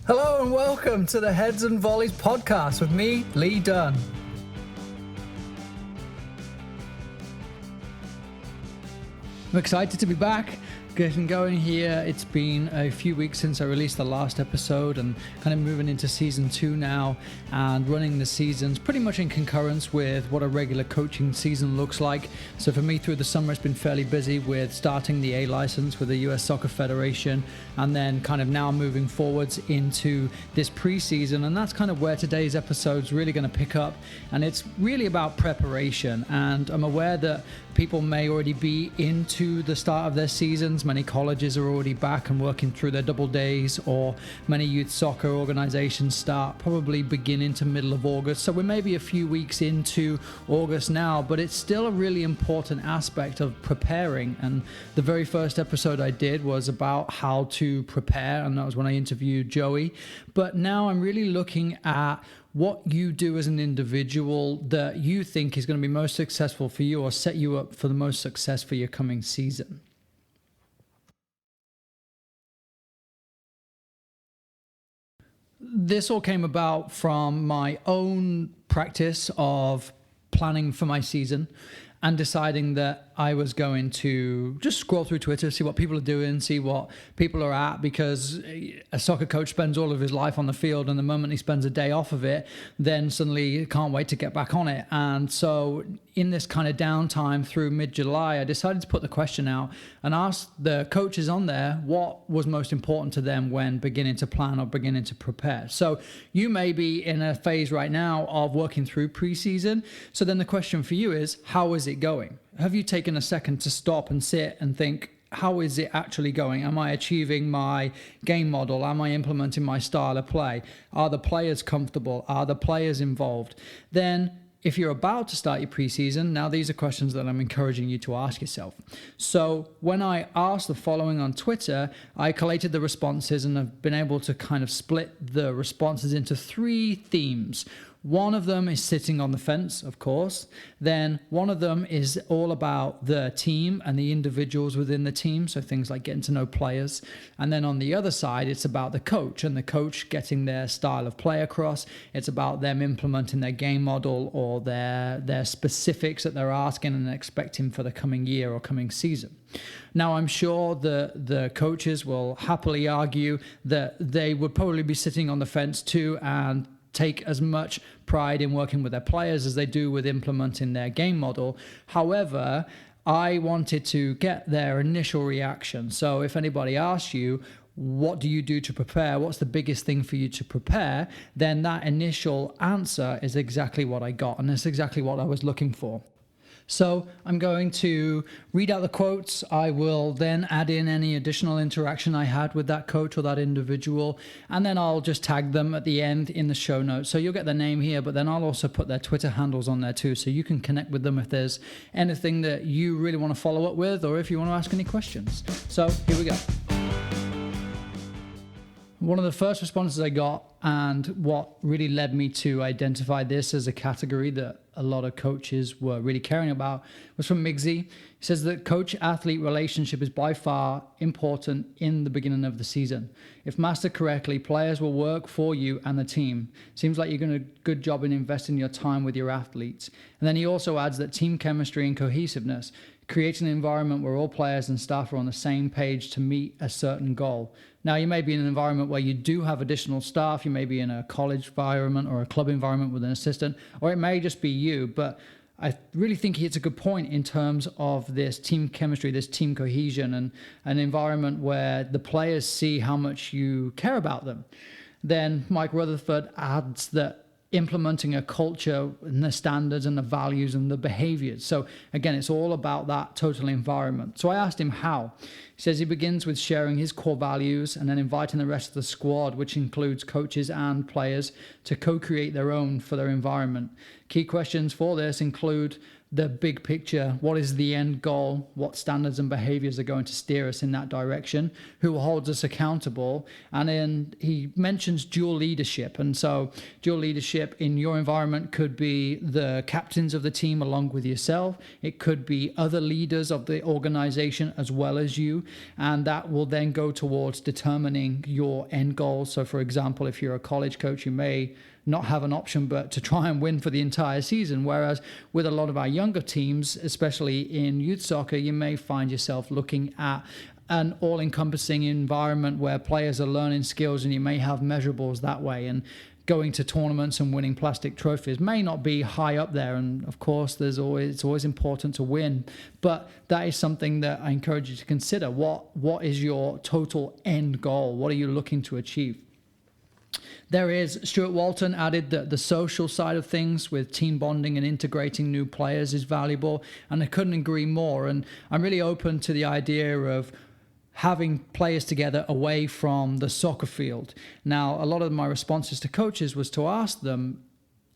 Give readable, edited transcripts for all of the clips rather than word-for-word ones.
Hello and welcome to the Heads and Volleys podcast with me, Lee Dunn. I'm excited to be back, getting going here. It's been a few weeks since I released the last episode and kind of moving into season 2 now and running the seasons pretty much in concurrence with what a regular coaching season looks like. So for me through the summer, it's been fairly busy with starting the A license with the US Soccer Federation and then kind of now moving forwards into this preseason. And that's kind of where today's episode's really going to pick up. And it's really about preparation. And I'm aware that people may already be into the start of their seasons. Many colleges are already back and working through their double days, or many youth soccer organizations start probably beginning to middle of August. So we're maybe a few weeks into August now, but it's still a really important aspect of preparing. And the very first episode I did was about how to prepare, and that was when I interviewed Joey. But now I'm really looking at what you do as an individual that you think is going to be most successful for you or set you up for the most success for your coming season. This all came about from my own practice of planning for my season and deciding that I was going to just scroll through Twitter, see what people are doing, see what people are at, because a soccer coach spends all of his life on the field, and the moment he spends a day off of it, then suddenly he can't wait to get back on it. And so in this kind of downtime through mid-July, I decided to put the question out and ask the coaches on there what was most important to them when beginning to plan or beginning to prepare. So you may be in a phase right now of working through preseason. So then the question for you is, how is it going? Have you taken a second to stop and sit and think, how is it actually going? Am I achieving my game model? Am I implementing my style of play? Are the players comfortable? Are the players involved? Then if you're about to start your preseason, now these are questions that I'm encouraging you to ask yourself. So when I asked the following on Twitter, I collated the responses and have been able to kind of split the responses into 3 themes. One of them is sitting on the fence, of course. Then one of them is all about the team and the individuals within the team, so things like getting to know players. And then on the other side, it's about the coach and the coach getting their style of play across. It's about them implementing their game model or their specifics that they're asking and expecting for the coming year or coming season. Now, I'm sure the coaches will happily argue that they would probably be sitting on the fence too and take as much pride in working with their players as they do with implementing their game model. However, I wanted to get their initial reaction. So if anybody asks you, what do you do to prepare? What's the biggest thing for you to prepare? Then that initial answer is exactly what I got, and that's exactly what I was looking for. So I'm going to read out the quotes. I will then add in any additional interaction I had with that coach or that individual, and then I'll just tag them at the end in the show notes. So you'll get their name here, but then I'll also put their Twitter handles on there too, so you can connect with them if there's anything that you really want to follow up with or if you want to ask any questions. So here we go. One of the first responses I got, and what really led me to identify this as a category that a lot of coaches were really caring about, was from Migsy. He says that coach-athlete relationship is by far important in the beginning of the season. If mastered correctly, players will work for you and the team. Seems like you're doing a good job in investing your time with your athletes. And then he also adds that team chemistry and cohesiveness create an environment where all players and staff are on the same page to meet a certain goal. Now, you may be in an environment where you do have additional staff. You may be in a college environment or a club environment with an assistant, or it may just be you. But I really think it's a good point in terms of this team chemistry, this team cohesion, and an environment where the players see how much you care about them. Then Mike Rutherford adds that implementing a culture and the standards and the values and the behaviors. So again, it's all about that total environment. So I asked him how. He says he begins with sharing his core values and then inviting the rest of the squad, which includes coaches and players, to co-create their own for their environment. Key questions for this include the big picture. What is the end goal? What standards and behaviors are going to steer us in that direction? Who holds us accountable? And then he mentions dual leadership. And so dual leadership in your environment could be the captains of the team along with yourself. It could be other leaders of the organization as well as you. And that will then go towards determining your end goal. So for example, if you're a college coach, you may not have an option but to try and win for the entire season. Whereas with a lot of our younger teams, especially in youth soccer, you may find yourself looking at an all-encompassing environment where players are learning skills, and you may have measurables that way. And going to tournaments and winning plastic trophies may not be high up there. And of course, it's always important to win. But that is something that I encourage you to consider. What is your total end goal? What are you looking to achieve? There is, Stuart Walton added that the social side of things with team bonding and integrating new players is valuable, and I couldn't agree more. And I'm really open to the idea of having players together away from the soccer field. Now, a lot of my responses to coaches was to ask them,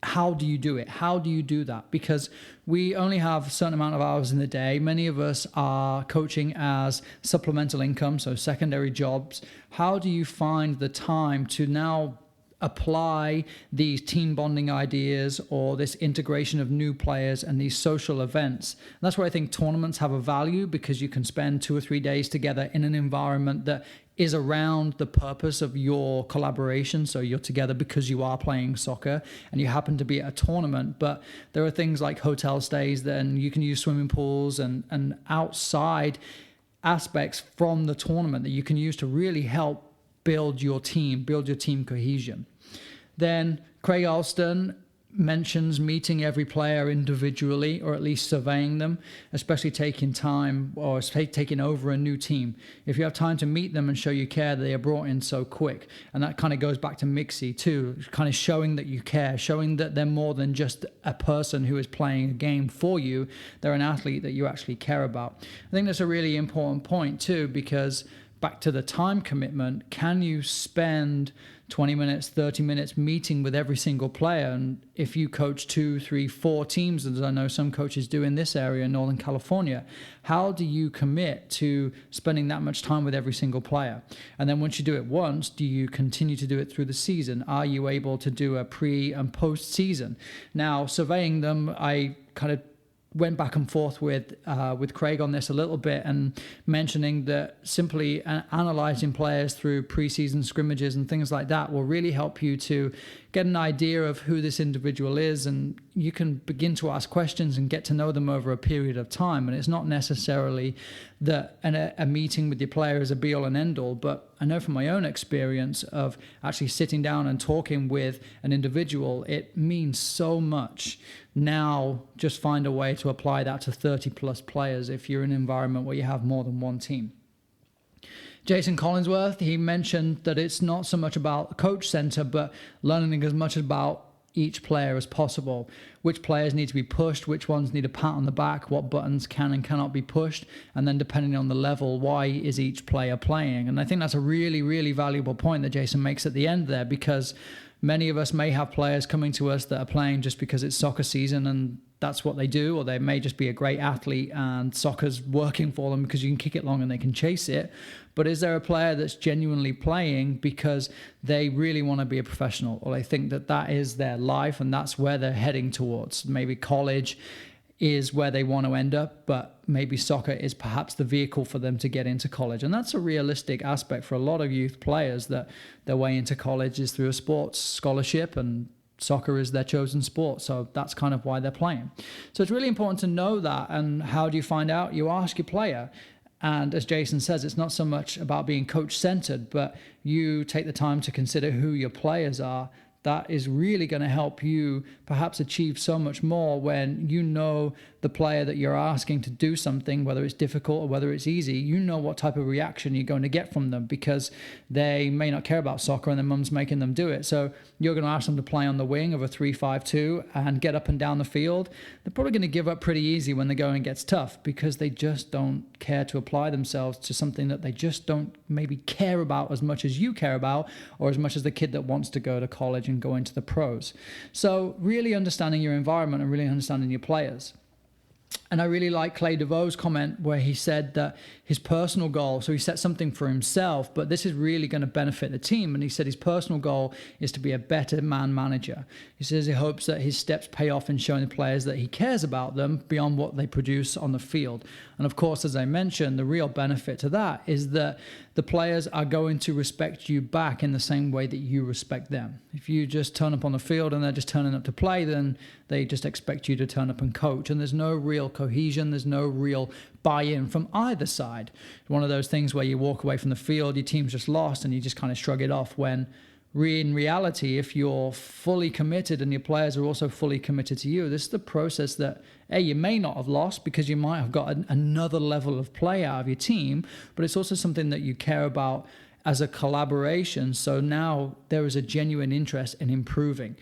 how do you do it? How do you do that? Because we only have a certain amount of hours in the day. Many of us are coaching as supplemental income, so secondary jobs. How do you find the time to now apply these team bonding ideas or this integration of new players and these social events? And that's where I think tournaments have a value, because you can spend 2 or 3 days together in an environment that is around the purpose of your collaboration. So you're together because you are playing soccer and you happen to be at a tournament. But there are things like hotel stays, then you can use swimming pools and outside aspects from the tournament that you can use to really help build your team cohesion. Then Craig Alston mentions meeting every player individually, or at least surveying them, especially taking time or taking over a new team. If you have time to meet them and show you care, they are brought in so quick. And that kind of goes back to Mixie too, kind of showing that you care, showing that they're more than just a person who is playing a game for you. They're an athlete that you actually care about. I think that's a really important point too, because back to the time commitment, can you spend 20 minutes, 30 minutes meeting with every single player? And if you coach 2, 3, 4 teams, as I know some coaches do in this area in Northern California, how do you commit to spending that much time with every single player? And then once you do it once, do you continue to do it through the season? Are you able to do a pre and post season? Now, surveying them, I kind of went back and forth with Craig on this a little bit, and mentioning that simply analyzing players through preseason scrimmages and things like that will really help you to get an idea of who this individual is, and you can begin to ask questions and get to know them over a period of time. And it's not necessarily that a meeting with your player is a be-all and end-all, but I know from my own experience of actually sitting down and talking with an individual, it means so much. Now, just find a way to apply that to 30 plus players if you're in an environment where you have more than one team. Jason Collinsworth, he mentioned that it's not so much about coach center, but learning as much about each player as possible. Which players need to be pushed, which ones need a pat on the back, what buttons can and cannot be pushed, and then depending on the level, why is each player playing? And I think that's a really, really valuable point that Jason makes at the end there, because many of us may have players coming to us that are playing just because it's soccer season and that's what they do, or they may just be a great athlete and soccer's working for them because you can kick it long and they can chase it. But is there a player that's genuinely playing because they really want to be a professional, or they think that that is their life and that's where they're heading towards? Maybe college is where they want to end up, but maybe soccer is perhaps the vehicle for them to get into college. And that's a realistic aspect for a lot of youth players, that their way into college is through a sports scholarship, and soccer is their chosen sport. So that's kind of why they're playing. So it's really important to know that. And how do you find out? You ask your player. And as Jason says, it's not so much about being coach-centered, but you take the time to consider who your players are. That is really going to help you perhaps achieve so much more when you know the player that you're asking to do something, whether it's difficult or whether it's easy. You know what type of reaction you're going to get from them, because they may not care about soccer and their mum's making them do it. So you're going to ask them to play on the wing of a 3-5-2 and get up and down the field. They're probably going to give up pretty easy when the going gets tough, because they just don't care to apply themselves to something that they just don't maybe care about as much as you care about, or as much as the kid that wants to go to college and go into the pros. So really understanding your environment and really understanding your players. And I really like Clay DeVoe's comment where he said that his personal goal, so he set something for himself, but this is really going to benefit the team. And he said his personal goal is to be a better man manager. He says he hopes that his steps pay off in showing the players that he cares about them beyond what they produce on the field. And of course, as I mentioned, the real benefit to that is that the players are going to respect you back in the same way that you respect them. If you just turn up on the field and they're just turning up to play, then they just expect you to turn up and coach. And there's no real cohesion. There's no real buy-in from either side. One of those things where you walk away from the field, your team's just lost, and you just kind of shrug it off, when in reality, if you're fully committed and your players are also fully committed to you, this is the process that, you may not have lost because you might have got another level of play out of your team, but it's also something that you care about as a collaboration. So now there is a genuine interest in improving.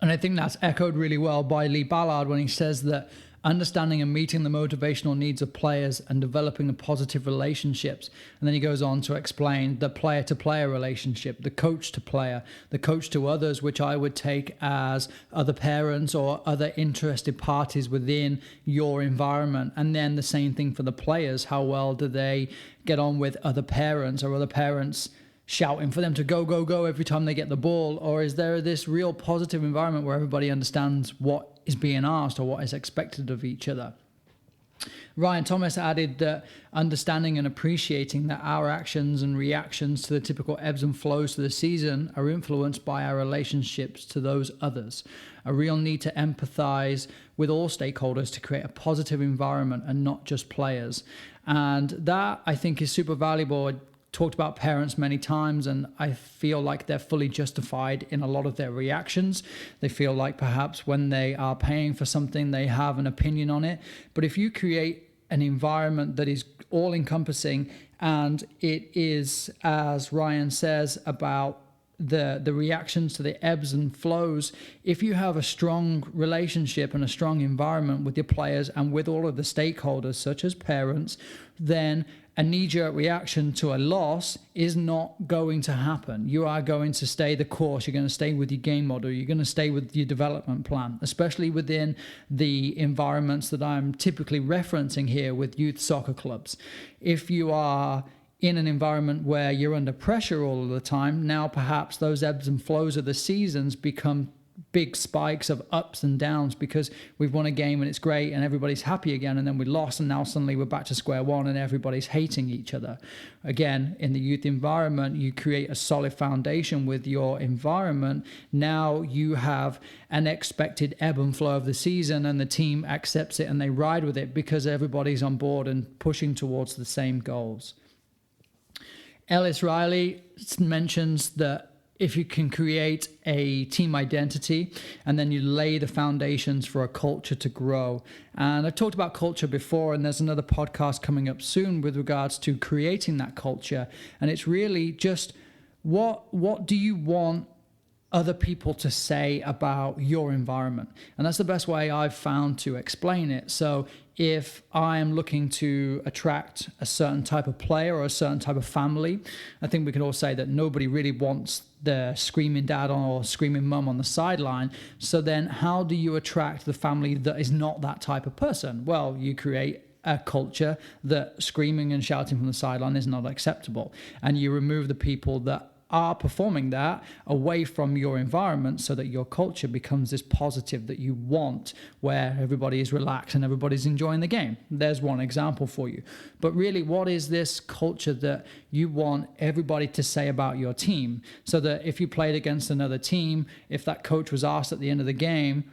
And I think that's echoed really well by Lee Ballard when he says that understanding and meeting the motivational needs of players and developing the positive relationships. And then he goes on to explain the player-to-player relationship, the coach-to-player, the coach to others, which I would take as other parents or other interested parties within your environment. And then the same thing for the players. How well do they get on with other parents, or other parents shouting for them to go, go, go every time they get the ball? Or is there this real positive environment where everybody understands what is being asked or what is expected of each other? Ryan Thomas added that understanding and appreciating that our actions and reactions to the typical ebbs and flows of the season are influenced by our relationships to those others. A real need to empathize with all stakeholders to create a positive environment and not just players. And that, I think, is super valuable. I talked about parents many times, and I feel like they're fully justified in a lot of their reactions. They feel like perhaps when they are paying for something, they have an opinion on it. But if you create an environment that is all-encompassing, and it is, as Ryan says, about the reactions to the ebbs and flows, if you have a strong relationship and a strong environment with your players and with all of the stakeholders, such as parents, then a knee-jerk reaction to a loss is not going to happen. You are going to stay the course. You're going to stay with your game model. You're going to stay with your development plan, especially within the environments that I'm typically referencing here with youth soccer clubs. If you are in an environment where you're under pressure all of the time, now perhaps those ebbs and flows of the seasons become big spikes of ups and downs because we've won a game and it's great and everybody's happy again, and then we lost and now suddenly we're back to square one and everybody's hating each other. Again, in the youth environment, you create a solid foundation with your environment. Now you have an expected ebb and flow of the season, and the team accepts it and they ride with it because everybody's on board and pushing towards the same goals. Ellis Riley mentions that if you can create a team identity and then you lay the foundations for a culture to grow. And I've talked about culture before, and there's another podcast coming up soon with regards to creating that culture. And it's really just what do you want other people to say about your environment? And that's the best way I've found to explain it. So if I am looking to attract a certain type of player or a certain type of family, I think we can all say that nobody really wants the screaming dad or screaming mum on the sideline. So then how do you attract the family that is not that type of person? Well, you create a culture that screaming and shouting from the sideline is not acceptable. And you remove the people that are performing that away from your environment so that your culture becomes this positive that you want, where everybody is relaxed and everybody's enjoying the game. There's one example for you. But really, what is this culture that you want everybody to say about your team? So that if you played against another team, if that coach was asked at the end of the game,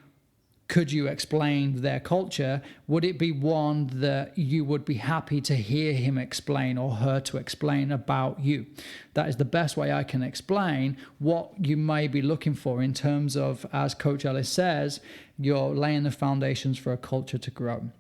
could you explain their culture? Would it be one that you would be happy to hear him explain or her to explain about you? That is the best way I can explain what you may be looking for in terms of, as Coach Ellis says, you're laying the foundations for a culture to grow.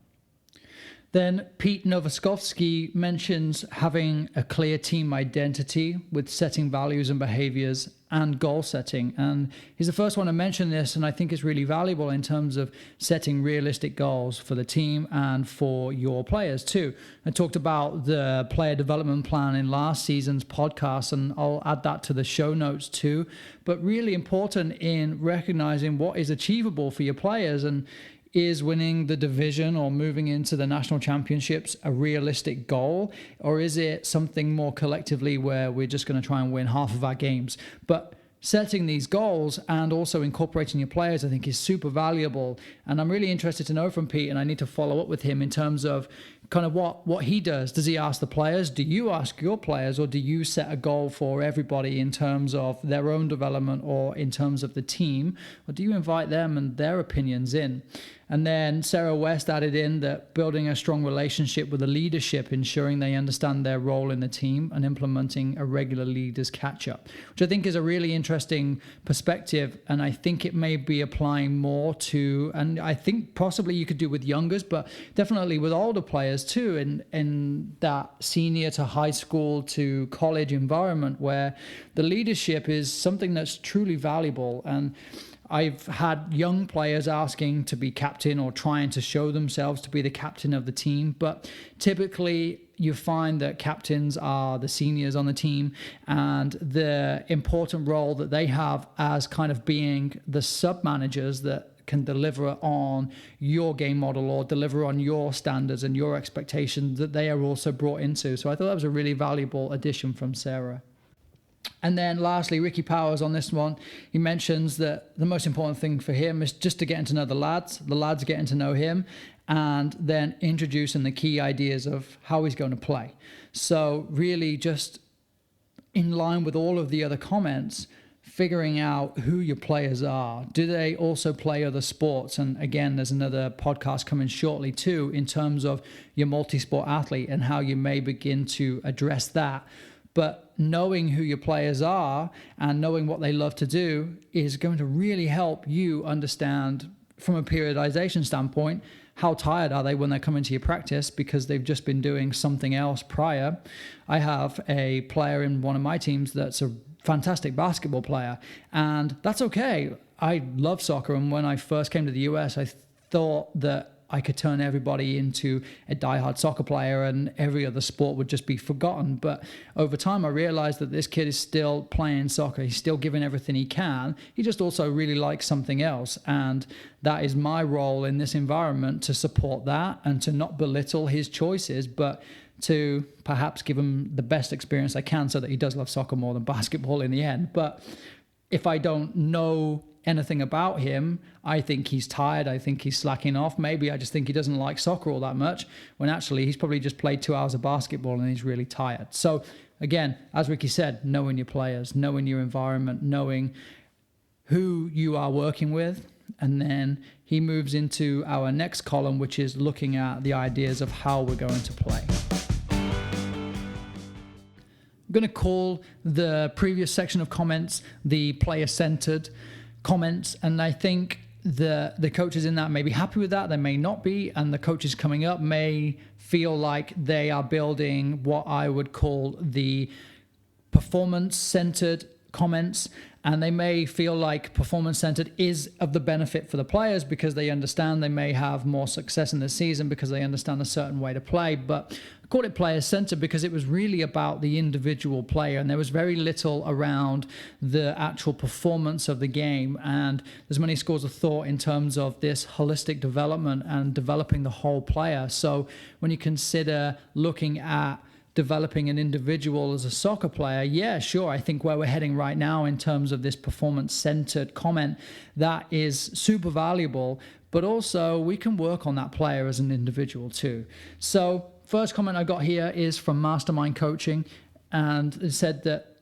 Then Pete Novoskovsky mentions having a clear team identity with setting values and behaviors and goal setting. And he's the first one to mention this, and I think it's really valuable in terms of setting realistic goals for the team and for your players too. I talked about the player development plan in last season's podcast, and I'll add that to the show notes too. But really important in recognizing what is achievable for your players. And is winning the division or moving into the national championships a realistic goal? Or is it something more collectively where we're just going to try and win half of our games? But setting these goals and also incorporating your players, I think, is super valuable. And I'm really interested to know from Pete, and I need to follow up with him in terms of kind of what he does. Does he ask the players? Do you ask your players? Or do you set a goal for everybody in terms of their own development or in terms of the team? Or do you invite them and their opinions in? And then Sarah West added in that building a strong relationship with the leadership, ensuring they understand their role in the team and implementing a regular leaders catch-up, which I think is a really interesting perspective. And I think it may be applying more to, and I think possibly you could do with youngers, but definitely with older players too, in that senior to high school to college environment where the leadership is something that's truly valuable. And I've had young players asking to be captain or trying to show themselves to be the captain of the team. But typically you find that captains are the seniors on the team, and the important role that they have as kind of being the sub-managers that can deliver on your game model or deliver on your standards and your expectations, that they are also brought into. So I thought that was a really valuable addition from Sarah. And then lastly, Ricky Powers on this one, he mentions that the most important thing for him is just to getting to know the lads getting to know him, and then introducing the key ideas of how he's going to play. So really just in line with all of the other comments, figuring out who your players are. Do they also play other sports? And again, there's another podcast coming shortly too, in terms of your multi-sport athlete and how you may begin to address that. But knowing who your players are and knowing what they love to do is going to really help you understand from a periodization standpoint, how tired are they when they come into your practice because they've just been doing something else prior. I have a player in one of my teams that's a fantastic basketball player, and that's okay. I love soccer, and when I first came to the US, I thought that I could turn everybody into a diehard soccer player and every other sport would just be forgotten. But over time, I realized that this kid is still playing soccer. He's still giving everything he can. He just also really likes something else. And that is my role in this environment, to support that and to not belittle his choices, but to perhaps give him the best experience I can so that he does love soccer more than basketball in the end. But if I don't know anything about him, I think he's tired, I think he's slacking off. Maybe I just think he doesn't like soccer all that much, when actually he's probably just played 2 hours of basketball and he's really tired. So again, as Ricky said, knowing your players, knowing your environment, knowing who you are working with. And then he moves into our next column, which is looking at the ideas of how we're going to play. I'm going to call the previous section of comments the player-centered comments, and I think the coaches in that may be happy with that, they may not be, and the coaches coming up may feel like they are building what I would call the performance-centered comments, and they may feel like performance-centered is of the benefit for the players because they understand they may have more success in the season because they understand a certain way to play. But I called it player-centered because it was really about the individual player, and there was very little around the actual performance of the game. And there's many schools of thought in terms of this holistic development and developing the whole player. So when you consider looking at developing an individual as a soccer player, yeah, sure, I think where we're heading right now in terms of this performance-centered comment, that is super valuable, but also we can work on that player as an individual too. So first comment I got here is from Mastermind Coaching, and it said that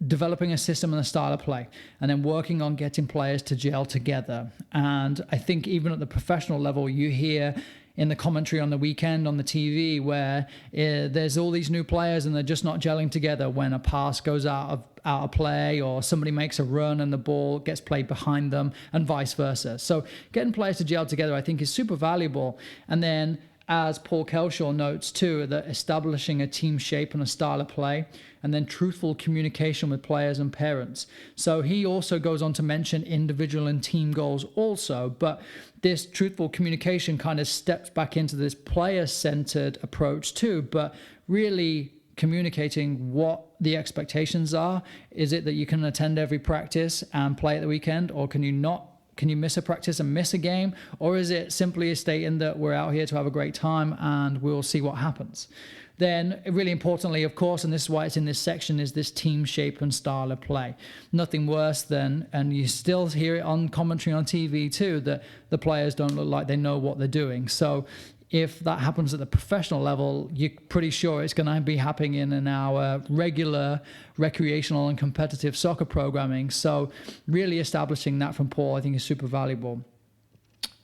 developing a system and a style of play, and then working on getting players to gel together. And I think even at the professional level, you hear in the commentary on the weekend on the TV where there's all these new players and they're just not gelling together when a pass goes out of play, or somebody makes a run and the ball gets played behind them, and vice versa. So getting players to gel together, I think, is super valuable. And then, as Paul Kelshaw notes too, that establishing a team shape and a style of play, and then truthful communication with players and parents. So he also goes on to mention individual and team goals also, but this truthful communication kind of steps back into this player-centered approach too, but really communicating what the expectations are. Is it that you can attend every practice and play at the weekend, or can you not Can you miss a practice and miss a game? Or is it simply stating that we're out here to have a great time and we'll see what happens? Then, really importantly, of course, and this is why it's in this section, is this team shape and style of play. Nothing worse than, and you still hear it on commentary on TV too, that the players don't look like they know what they're doing. So if that happens at the professional level, you're pretty sure it's going to be happening in our regular recreational and competitive soccer programming. So really establishing that from Paul, I think, is super valuable.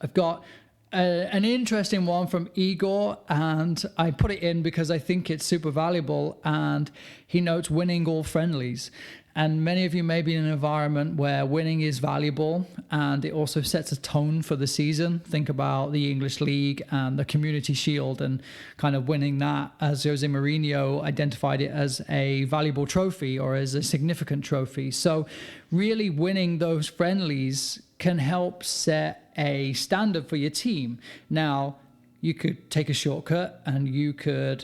I've got an interesting one from Igor, and I put it in because I think it's super valuable, and he notes winning all friendlies. And many of you may be in an environment where winning is valuable, and it also sets a tone for the season. Think about the English League and the Community Shield and kind of winning that, as Jose Mourinho identified it, as a valuable trophy or as a significant trophy. So really winning those friendlies can help set a standard for your team. Now, you could take a shortcut and you could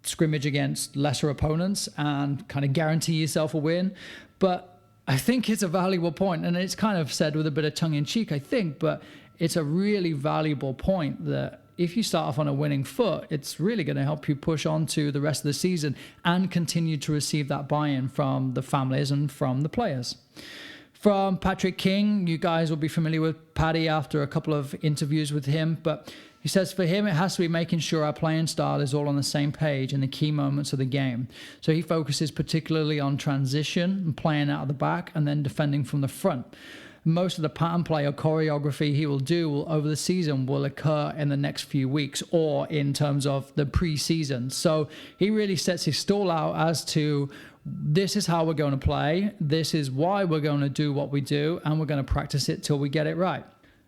scrimmage against lesser opponents and kind of guarantee yourself a win. But I think it's a valuable point, and it's kind of said with a bit of tongue in cheek, I think, but it's a really valuable point that if you start off on a winning foot, it's really going to help you push on to the rest of the season and continue to receive that buy-in from the families and from the players. From Patrick King, you guys will be familiar with Paddy after a couple of interviews with him, but he says for him, it has to be making sure our playing style is all on the same page in the key moments of the game. So he focuses particularly on transition and playing out of the back and then defending from the front. Most of the pattern play or choreography he will do over the season will occur in the next few weeks or in terms of the pre-season. So he really sets his stall out as to this is how we're going to play, this is why we're going to do what we do, and we're going to practice it till we get it right.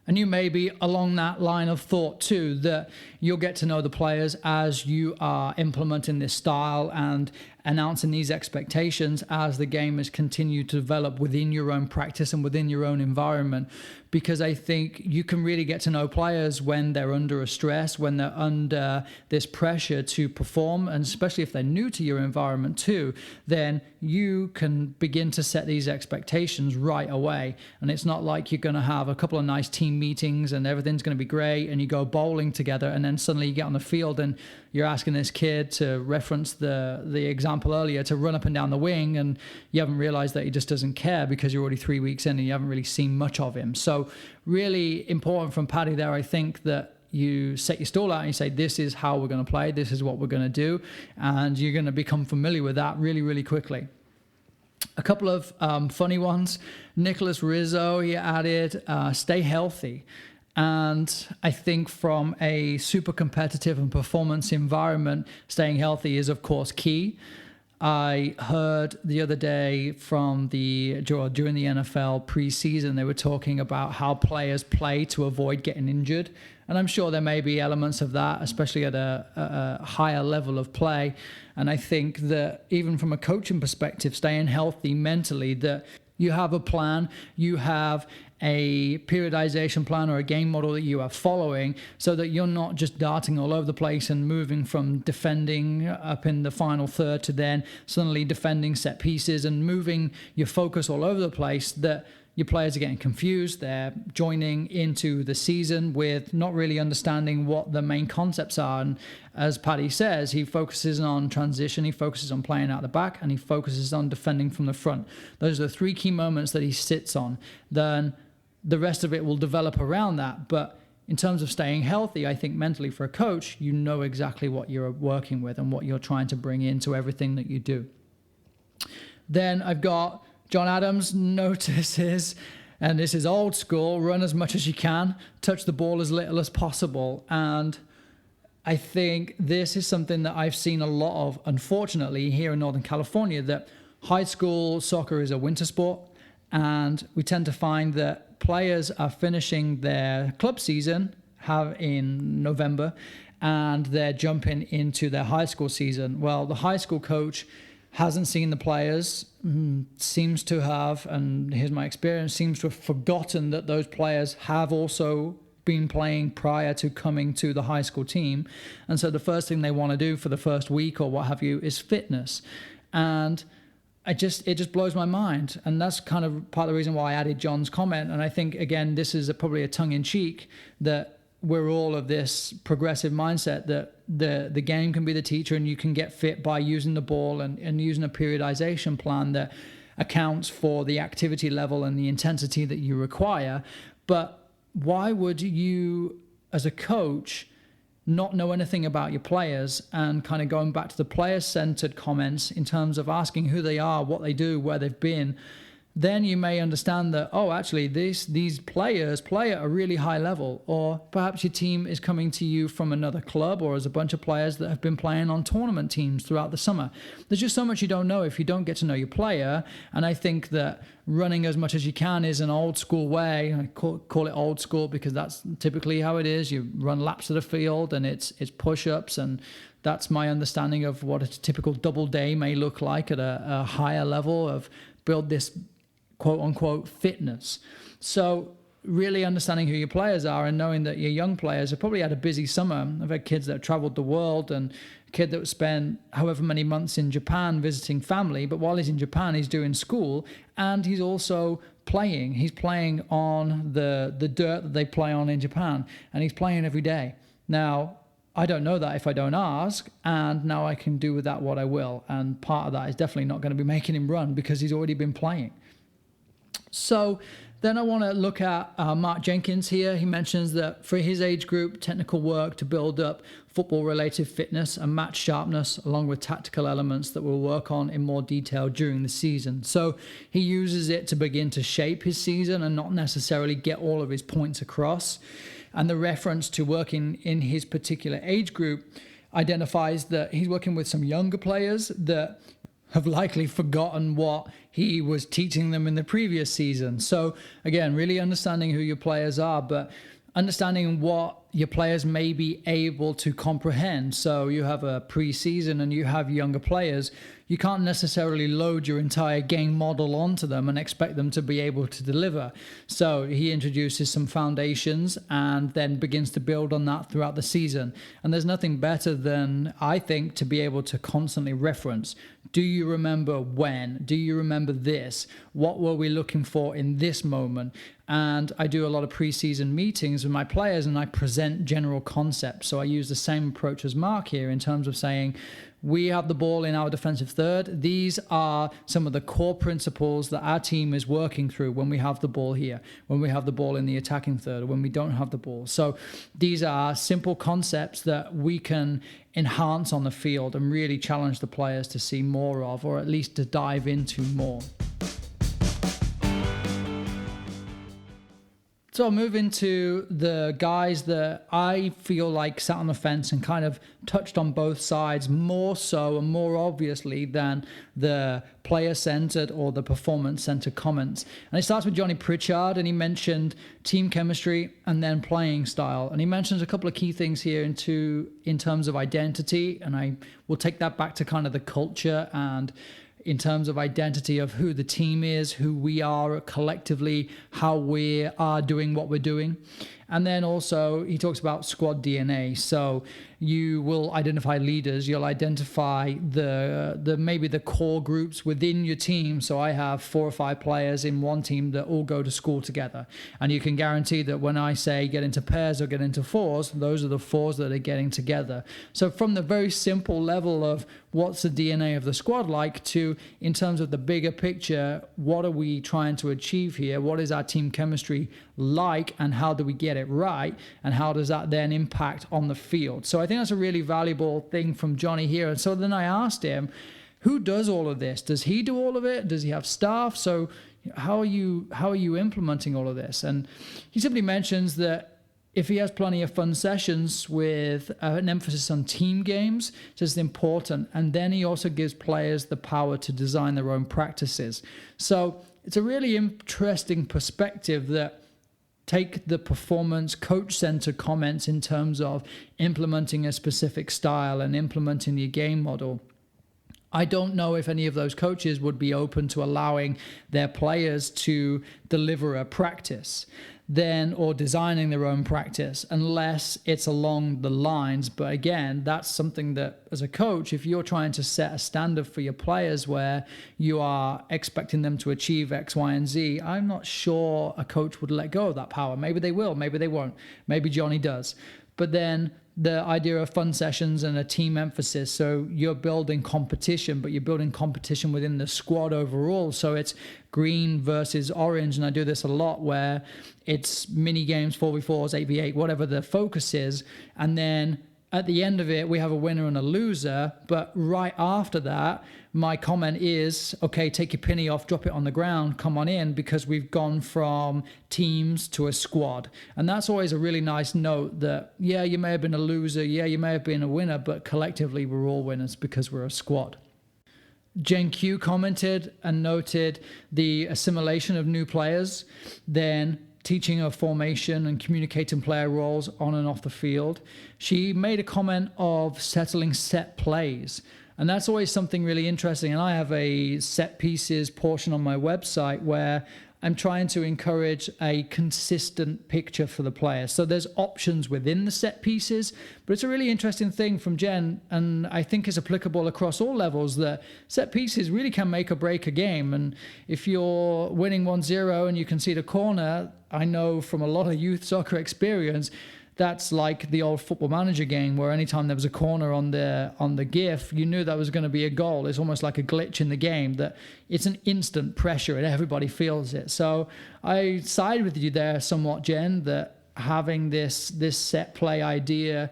And you may be along that line of thought too, that you'll get to know the players as you are implementing this style and announcing these expectations as the game has continued to develop within your own practice and within your own environment. Because I think you can really get to know players when they're under a stress, when they're under this pressure to perform, and especially if they're new to your environment too, then you can begin to set these expectations right away. And it's not like you're going to have a couple of nice team meetings and everything's going to be great and you go bowling together and then suddenly you get on the field and you're asking this kid, to reference the example earlier, to run up and down the wing, and you haven't realized that he just doesn't care because you're already 3 weeks in and you haven't really seen much of him. So really important from Paddy there, I think, that you set your stall out and you say, this is how we're going to play, this is what we're going to do, and you're going to become familiar with that really, really quickly. A couple of funny ones. Nicholas Rizzo, he added, stay healthy. And I think from a super competitive and performance environment, staying healthy is, of course, key. I heard the other day during the NFL preseason, they were talking about how players play to avoid getting injured. And I'm sure there may be elements of that, especially at a higher level of play. And I think that even from a coaching perspective, staying healthy mentally, that you have a plan, you have a periodization plan or a game model that you are following, so that you're not just darting all over the place and moving from defending up in the final third to then suddenly defending set pieces and moving your focus all over the place, that your players are getting confused. They're joining into the season with not really understanding what the main concepts are. And as Paddy says, he focuses on transition, he focuses on playing out the back, and he focuses on defending from the front. Those are the three key moments that he sits on. Then the rest of it will develop around that. But in terms of staying healthy, I think mentally for a coach, you know exactly what you're working with and what you're trying to bring into everything that you do. Then I've got John Adams notices, and this is old school, run as much as you can, touch the ball as little as possible. And I think this is something that I've seen a lot of, unfortunately, here in Northern California, that high school soccer is a winter sport. And we tend to find that players are finishing their club season in November, and they're jumping into their high school season. Well, the high school coach hasn't seen the players, seems to have, and here's my experience, seems to have forgotten that those players have also been playing prior to coming to the high school team. And so the first thing they want to do for the first week or what have you is fitness. And it just blows my mind. And that's kind of part of the reason why I added John's comment. And I think, again, this is probably a tongue in cheek that we're all of this progressive mindset that the game can be the teacher, and you can get fit by using the ball and using a periodization plan that accounts for the activity level and the intensity that you require. But why would you, as a coach, not know anything about your players? And kind of going back to the player-centered comments in terms of asking who they are, what they do, where they've been, then you may understand that, oh, actually, these players play at a really high level. Or perhaps your team is coming to you from another club, or as a bunch of players that have been playing on tournament teams throughout the summer. There's just so much you don't know if you don't get to know your player. And I think that running as much as you can is an old school way. I call it old school because that's typically how it is. You run laps of the field, and it's push-ups, and that's my understanding of what a typical double day may look like at a higher level of build this quote-unquote fitness. So really understanding who your players are and knowing that your young players have probably had a busy summer. I've had kids that have traveled the world, and a kid that spent however many months in Japan visiting family, but while he's in Japan, he's doing school, and he's also playing. He's playing on the dirt that they play on in Japan, and he's playing every day. Now, I don't know that if I don't ask, and now I can do with that what I will. And part of that is definitely not going to be making him run because he's already been playing. So then I want to look at Mark Jenkins here. He mentions that for his age group, technical work to build up football-related fitness and match sharpness, along with tactical elements that we'll work on in more detail during the season. So he uses it to begin to shape his season and not necessarily get all of his points across. And the reference to working in his particular age group identifies that he's working with some younger players that have likely forgotten what he was teaching them in the previous season. So again, really understanding who your players are, but understanding what your players may be able to comprehend. So you have a pre-season and you have younger players. You can't necessarily load your entire game model onto them and expect them to be able to deliver. So he introduces some foundations and then begins to build on that throughout the season. And there's nothing better than, I think, to be able to constantly reference. Do you remember when? Do you remember this? What were we looking for in this moment? And I do a lot of pre-season meetings with my players, and I present general concepts. So I use the same approach as Mark here in terms of saying, we have the ball in our defensive third. These are some of the core principles that our team is working through when we have the ball here, when we have the ball in the attacking third, or when we don't have the ball. So these are simple concepts that we can enhance on the field and really challenge the players to see more of, or at least to dive into more. So I'll move into the guys that I feel like sat on the fence and kind of touched on both sides more so and more obviously than the player-centered or the performance-centered comments. And it starts with Johnny Pritchard, and he mentioned team chemistry and then playing style. And he mentions a couple of key things here in terms of identity, and I will take that back to kind of the culture and in terms of identity of who the team is, who we are collectively, how we are doing what we're doing. And then also he talks about squad DNA. So you will identify leaders, you'll identify the maybe the core groups within your team. So I have 4 or 5 players in one team that all go to school together. And you can guarantee that when I say get into pairs or get into 4s, those are the 4s that are getting together. So from the very simple level of what's the DNA of the squad like to, in terms of the bigger picture, what are we trying to achieve here? What is our team chemistry like, and how do we get it right? And how does that then impact on the field? So I think that's a really valuable thing from Johnny here. And so then I asked him, who does all of this? Does he do all of it? Does he have staff? So how are you implementing all of this? And he simply mentions that if he has plenty of fun sessions with an emphasis on team games, it's just important. And then he also gives players the power to design their own practices. So it's a really interesting perspective that take the performance coach-centered comments in terms of implementing a specific style and implementing the game model, I don't know if any of those coaches would be open to allowing their players to deliver a practice then, or designing their own practice, unless it's along the lines. But again, that's something that as a coach, if you're trying to set a standard for your players where you are expecting them to achieve X, Y, and Z, I'm not sure a coach would let go of that power. Maybe they will, maybe they won't. Maybe Johnny does. But then the idea of fun sessions and a team emphasis. So you're building competition, but you're building competition within the squad overall. So it's green versus orange. And I do this a lot where it's mini games, 4v4s, 8v8, whatever the focus is. And then at the end of it, we have a winner and a loser. But right after that, my comment is, okay, take your penny off, drop it on the ground, come on in, because we've gone from teams to a squad. And that's always a really nice note that, yeah, you may have been a loser, yeah, you may have been a winner, but collectively we're all winners because we're a squad. Jen Q commented and noted the assimilation of new players, then teaching of formation and communicating player roles on and off the field. She made a comment of settling set plays. And that's always something really interesting. And I have a set pieces portion on my website where I'm trying to encourage a consistent picture for the player. So there's options within the set pieces, but it's a really interesting thing from Jen, and I think is applicable across all levels, that set pieces really can make or break a game. And if you're winning 1-0 and you concede a corner, I know from a lot of youth soccer experience, that's like the old Football Manager game where anytime there was a corner on the GIF, you knew that was going to be a goal. It's almost like a glitch in the game, that it's an instant pressure and everybody feels it. So I side with you there somewhat, Jen, that having this set play idea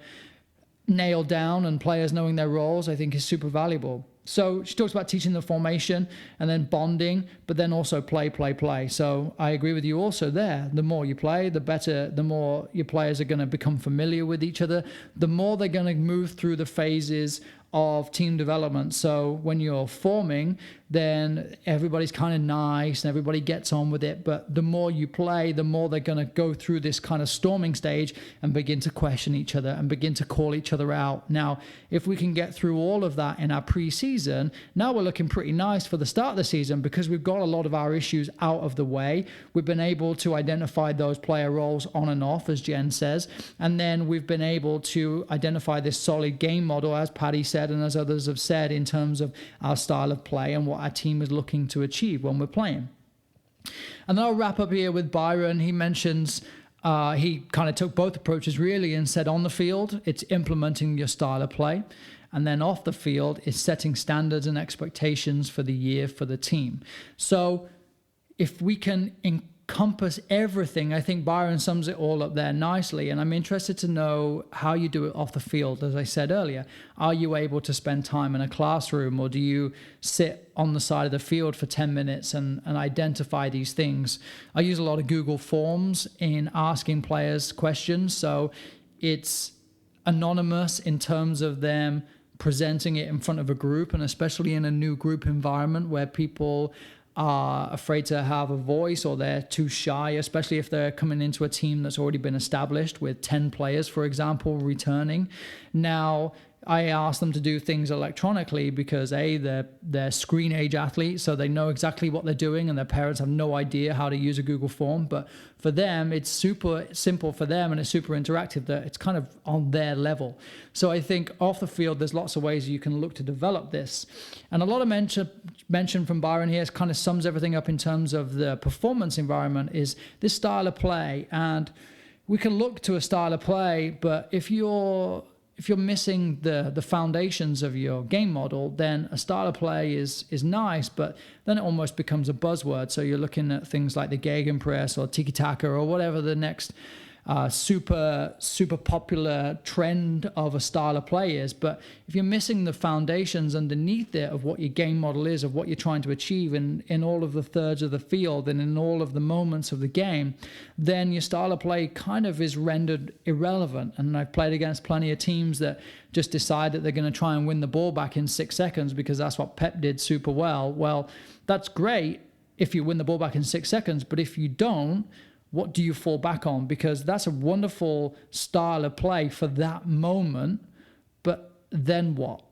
nailed down and players knowing their roles, I think is super valuable. So she talks about teaching the formation and then bonding, but then also play. So I agree with you also there. The more you play, the better, the more your players are going to become familiar with each other, the more they're going to move through the phases of team development. So when you're forming, then everybody's kind of nice and everybody gets on with it. But the more you play, the more they're going to go through this kind of storming stage and begin to question each other and begin to call each other out. Now, if we can get through all of that in our pre-season, now we're looking pretty nice for the start of the season because we've got a lot of our issues out of the way. We've been able to identify those player roles on and off, as Jen says. And then we've been able to identify this solid game model, as Paddy said, and as others have said, in terms of our style of play and what our team is looking to achieve when we're playing. And then I'll wrap up here with Byron. He mentions he kind of took both approaches really and said on the field, it's implementing your style of play. And then off the field, it's setting standards and expectations for the year for the team. So if we can encompass everything, I think Byron sums it all up there nicely. And I'm interested to know how you do it off the field. As I said earlier, are you able to spend time in a classroom, or do you sit on the side of the field for 10 minutes and identify these things? I use a lot of Google Forms in asking players questions. So it's anonymous in terms of them presenting it in front of a group, and especially in a new group environment where people are afraid to have a voice or they're too shy, especially if they're coming into a team that's already been established with 10 players, for example, returning. Now, I ask them to do things electronically because they're screen age athletes, so they know exactly what they're doing, and their parents have no idea how to use a Google form. But for them, it's super simple for them, and it's super interactive, that it's kind of on their level. So I think off the field, there's lots of ways you can look to develop this. And a lot of mention from Byron here kind of sums everything up in terms of the performance environment, is this style of play. And we can look to a style of play, but if you're missing the foundations of your game model, then a style of play is nice, but then it almost becomes a buzzword. So you're looking at things like the Gegenpress or Tiki-Taka or whatever the next super popular trend of a style of play is. But if you're missing the foundations underneath it of what your game model is, of what you're trying to achieve in all of the thirds of the field and in all of the moments of the game, then your style of play kind of is rendered irrelevant. And I've played against plenty of teams that just decide that they're going to try and win the ball back in 6 seconds because that's what Pep did super well. Well, that's great if you win the ball back in 6 seconds, but if you don't, what do you fall back on? Because that's a wonderful style of play for that moment, but then what?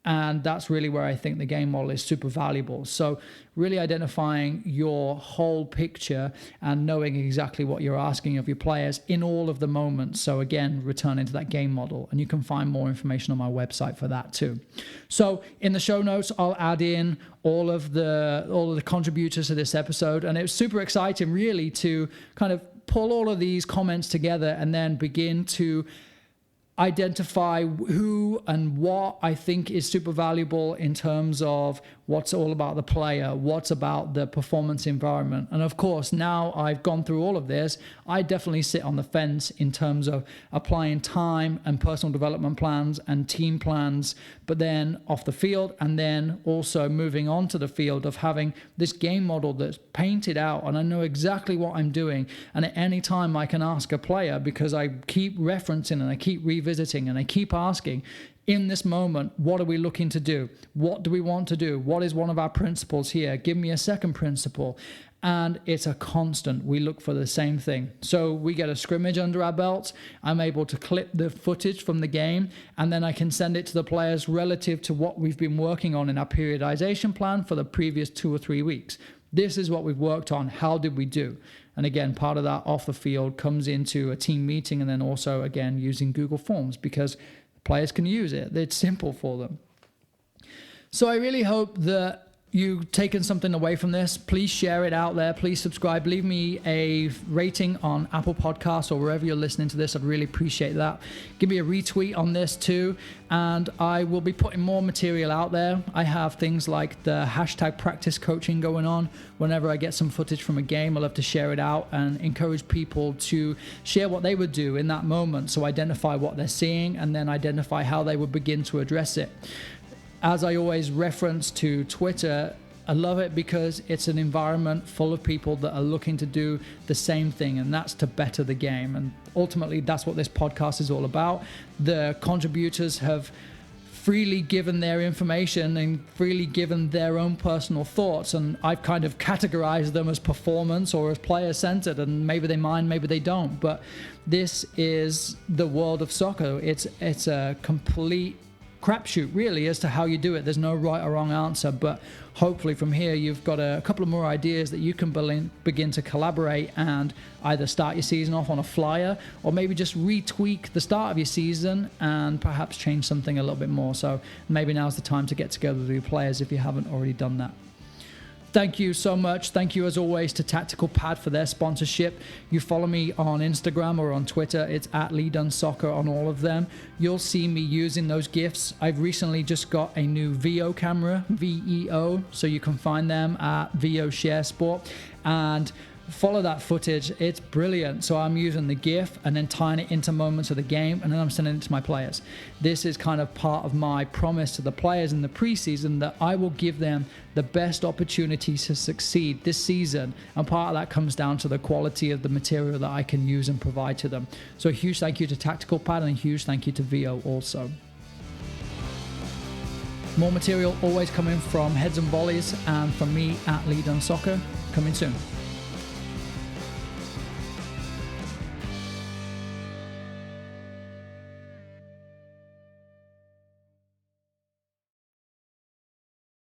And that's really where I think the game model is super valuable. So really identifying your whole picture and knowing exactly what you're asking of your players in all of the moments. So again, returning to that game model. And you can find more information on my website for that too. So in the show notes, I'll add in all of the contributors to this episode. And it was super exciting really to kind of pull all of these comments together and then begin to identify who and what I think is super valuable in terms of what's all about the player, what's about the performance environment. And of course, now I've gone through all of this, I definitely sit on the fence in terms of applying time and personal development plans and team plans, but then off the field, and then also moving on to the field of having this game model that's painted out and I know exactly what I'm doing. And at any time I can ask a player, because I keep referencing and I keep revisiting and I keep asking, in this moment, what are we looking to do? What do we want to do? What is one of our principles here? Give me a second principle. And it's a constant. We look for the same thing. So we get a scrimmage under our belts. I'm able to clip the footage from the game, and then I can send it to the players relative to what we've been working on in our periodization plan for the previous 2 or 3 weeks. This is what we've worked on. How did we do? And again, part of that off the field comes into a team meeting, and then also, again, using Google Forms, because players can use it. It's simple for them. So I really hope that you've taken something away from this. Please share it out there. Please subscribe. Leave me a rating on Apple Podcasts or wherever you're listening to this. I'd really appreciate that. Give me a retweet on this too. And I will be putting more material out there. I have things like the hashtag practice coaching going on. Whenever I get some footage from a game, I love to share it out and encourage people to share what they would do in that moment. So identify what they're seeing and then identify how they would begin to address it. As I always reference to Twitter, I love it because it's an environment full of people that are looking to do the same thing, and that's to better the game. And ultimately, that's what this podcast is all about. The contributors have freely given their information and freely given their own personal thoughts, and I've kind of categorized them as performance or as player-centered, and maybe they mind, maybe they don't. But this is the world of soccer. It's a complete crapshoot really as to how you do it. There's no right or wrong answer, but hopefully from here you've got a couple of more ideas that you can begin to collaborate and either start your season off on a flyer or maybe just retweak the start of your season and perhaps change something a little bit more. So maybe now's the time to get together with your players if you haven't already done that. Thank you so much. Thank you as always to Tactical Pad for their sponsorship. You follow me on Instagram or on Twitter. It's at Lee Dunn Soccer on all of them. You'll see me using those GIFs. I've recently just got a new VO camera, VEO, so you can find them at VO Share Sport. And follow that footage. It's brilliant. So I'm using the GIF and then tying it into moments of the game, and then I'm sending it to my players. This is kind of part of my promise to the players in the preseason that I will give them the best opportunities to succeed this season, and part of that comes down to the quality of the material that I can use and provide to them. So a huge thank you to Tactical Pad and a huge thank you to VO also. More material always coming from Heads and Volleys and from me at Lee Dunn Soccer, coming soon.